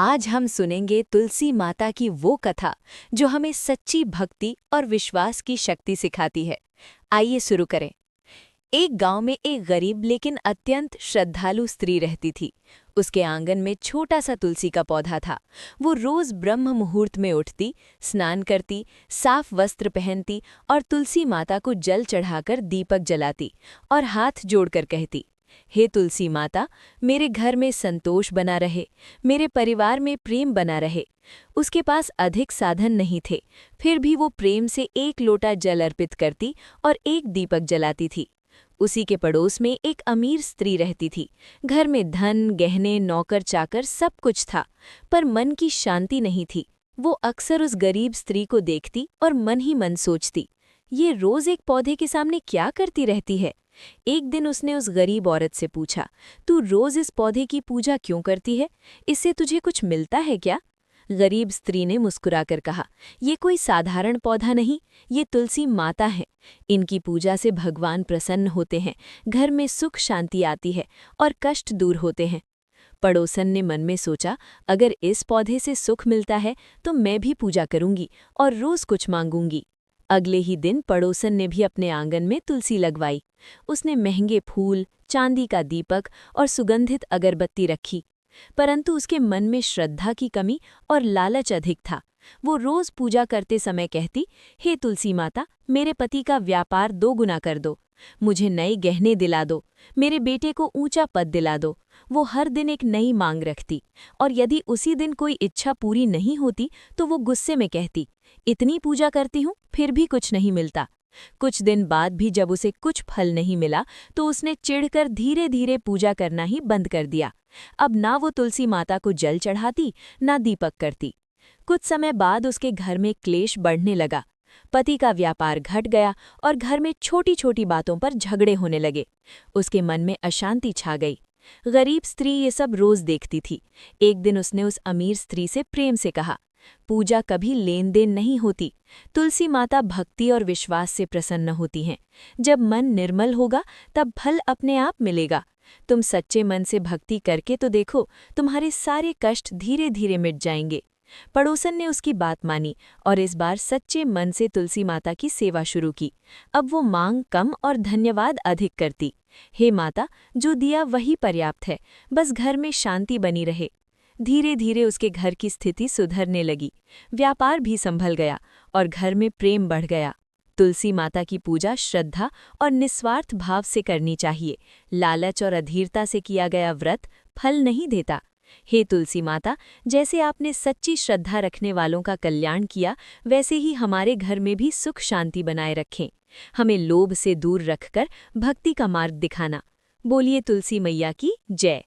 आज हम सुनेंगे तुलसी माता की वो कथा जो हमें सच्ची भक्ति और विश्वास की शक्ति सिखाती है। आइए शुरू करें। एक गांव में एक गरीब लेकिन अत्यंत श्रद्धालु स्त्री रहती थी। उसके आंगन में छोटा सा तुलसी का पौधा था। वो रोज ब्रह्म मुहूर्त में उठती, स्नान करती, साफ वस्त्र पहनती और तुलसी माता को जल चढ़ाकर दीपक जलाती और हाथ जोड़कर कहती, हे तुलसी माता, मेरे घर में संतोष बना रहे, मेरे परिवार में प्रेम बना रहे। उसके पास अधिक साधन नहीं थे, फिर भी वो प्रेम से एक लोटा जल अर्पित करती और एक दीपक जलाती थी। उसी के पड़ोस में एक अमीर स्त्री रहती थी। घर में धन, गहने, नौकर चाकर सब कुछ था, पर मन की शांति नहीं थी। वो अक्सर उस गरीब स्त्री को देखती और मन ही मन सोचती, ये रोज एक पौधे के सामने क्या करती रहती है। एक दिन उसने उस गरीब औरत से पूछा, तू रोज इस पौधे की पूजा क्यों करती है? इससे तुझे कुछ मिलता है क्या? गरीब स्त्री ने मुस्कुराकर कहा, ये कोई साधारण पौधा नहीं, ये तुलसी माता है। इनकी पूजा से भगवान प्रसन्न होते हैं, घर में सुख शांति आती है और कष्ट दूर होते हैं। पड़ोसन ने मन में सोचा, अगर इस पौधे से सुख मिलता है तो मैं भी पूजा करूंगी और रोज कुछ मांगूंगी। अगले ही दिन पड़ोसन ने भी अपने आंगन में तुलसी लगवाई। उसने महंगे फूल, चांदी का दीपक और सुगंधित अगरबत्ती रखी, परंतु उसके मन में श्रद्धा की कमी और लालच अधिक था। वो रोज पूजा करते समय कहती, हे तुलसी माता, मेरे पति का व्यापार 2 गुना कर दो, मुझे नए गहने दिला दो, मेरे बेटे को ऊंचा पद दिला दो। वो हर दिन एक नई मांग रखती, और यदि उसी दिन कोई इच्छा पूरी नहीं होती तो वो गुस्से में कहती, इतनी पूजा करती हूँ फिर भी कुछ नहीं मिलता। कुछ दिन बाद भी जब उसे कुछ फल नहीं मिला तो उसने चिढ़कर धीरे धीरे पूजा करना ही बंद कर दिया। अब ना वो तुलसी माता को जल चढ़ाती, ना दीपक करती। कुछ समय बाद उसके घर में क्लेश बढ़ने लगा। पति का व्यापार घट गया और घर में छोटी छोटी बातों पर झगड़े होने लगे। उसके मन में अशांति छा गई। गरीब स्त्री ये सब रोज देखती थी। एक दिन उसने उस अमीर स्त्री से प्रेम से कहा, पूजा कभी लेन देन नहीं होती। तुलसी माता भक्ति और विश्वास से प्रसन्न होती हैं। जब मन निर्मल होगा तब फल अपने आप मिलेगा। तुम सच्चे मन से भक्ति करके तो देखो, तुम्हारे सारे कष्ट धीरे धीरे मिट जाएंगे। पड़ोसन ने उसकी बात मानी और इस बार सच्चे मन से तुलसी माता की सेवा शुरू की। अब वो मांग कम और धन्यवाद अधिक करती। हे माता, जो दिया वही पर्याप्त है, बस घर में शांति बनी रहे। धीरे धीरे उसके घर की स्थिति सुधरने लगी, व्यापार भी संभल गया और घर में प्रेम बढ़ गया। तुलसी माता की पूजा श्रद्धा और निस्वार्थ भाव से करनी चाहिए। लालच और अधीरता से किया गया व्रत फल नहीं देता। हे तुलसी माता, जैसे आपने सच्ची श्रद्धा रखने वालों का कल्याण किया, वैसे ही हमारे घर में भी सुख शांति बनाए रखें। हमें लोभ से दूर रखकर भक्ति का मार्ग दिखाना। बोलिए तुलसी मैया की जय।